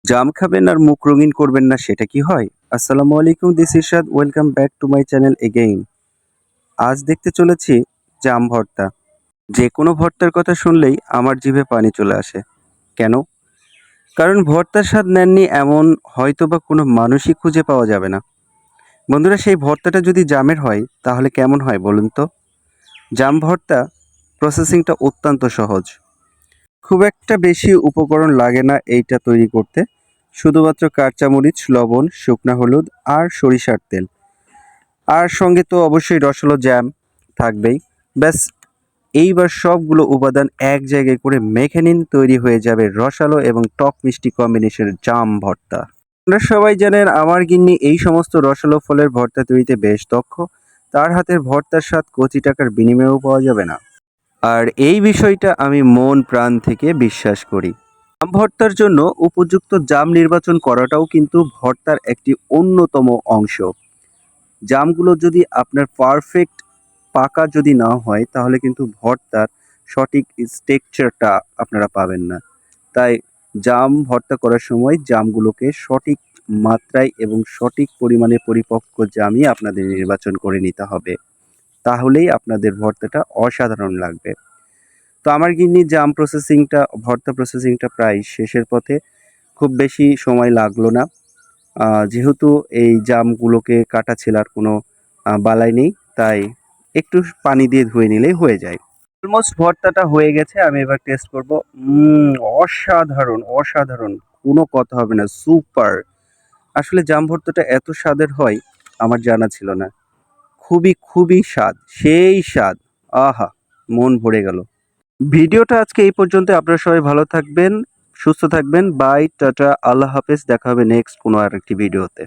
জাম খাবেন আর মুখ রঙিন করবেন না সেটা কি হয়? আসসালামু আলাইকুম, this is Ershad. Welcome back to my channel again. আজ দেখতে চলেছি জাম ভর্তা। যেকোনো ভর্তার কথা শুনলেই আমার জিভে পানি চলে আসে। কেন? কারণ ভর্তার স্বাদ নেননি এমন হয়তোবা কোনো মানুষই খুঁজে পাওয়া যাবে না। বন্ধুরা, সেই ভর্তাটা যদি জামের হয় তাহলে কেমন হয় বলুন তো? জাম ভর্তা প্রসেসিংটা অত্যন্ত সহজ। খুব একটা বেশি উপকরণ লাগে না এইটা তৈরি করতে। শুধুমাত্র কাঁচামরিচ, লবণ, শুকনা হলুদ আর সরিষার তেল। আর সঙ্গে তো অবশ্যই রসালো জ্যাম থাকবেই। ব্যাস, এইবার সবগুলো উপাদান এক জায়গায় করে মেখে নিন, তৈরি হয়ে যাবে রসালো এবং টক মিষ্টি কম্বিনেশনের জাম ভর্তা। আপনারা সবাই জানেন আমার গিন্নি এই সমস্ত রসালো ফলের ভর্তা তৈরিতে বেশ দক্ষ। তার হাতের ভর্তার স্বাদ কোটি টাকার বিনিময়েও পাওয়া যাবে না। আর এই বিষয়টা আমি মন প্রাণ থেকে বিশ্বাস করি। জাম ভর্তার জন্য উপযুক্ত জাম নির্বাচন করাটাও কিন্তু ভর্তার একটি অন্যতম অংশ। জামগুলো যদি আপনার পারফেক্ট পাকা যদি না হয় তাহলে কিন্তু ভর্তার সঠিক টেক্সচারটা আপনারা পাবেন না। তাই জাম ভর্তা করার সময় জামগুলোকে সঠিক মাত্রায় এবং সঠিক পরিমাণে পরিপক্ক জামই আপনাদের নির্বাচন করে নিতে হবে। তাহলেই আপনাদের ভর্তাটা অসাধারণ লাগবে। তো আমার গিন্নি ভর্তা প্রসেসিংটা প্রায় শেষের পথে। খুব বেশি সময় লাগলো না। যেহেতু এই জামগুলোকে কাটা ছেঁড়ার কোনো বালাই নেই, তাই একটু পানি দিয়ে ধুয়ে নিলেই হয়ে যায়। অলমোস্ট ভর্তাটা হয়ে গেছে। আমি এবার টেস্ট করব। অসাধারণ, অসাধারণ। কোনো কথা হবে না। সুপার! আসলে জাম ভর্তাটা এত স্বাদের হয় আমার জানা ছিল না। খুবই, খুবই স্বাদ। সেই স্বাদ! আহা! মন ভরে গেল। ভিডিওটা আজকে এই পর্যন্ত। আপনারা সবাই ভালো থাকবেন, সুস্থ থাকবেন। বাই, টাটা, আল্লাহ হাফেজ। দেখা হবে নেক্সট কোনো আরেকটি ভিডিওতে।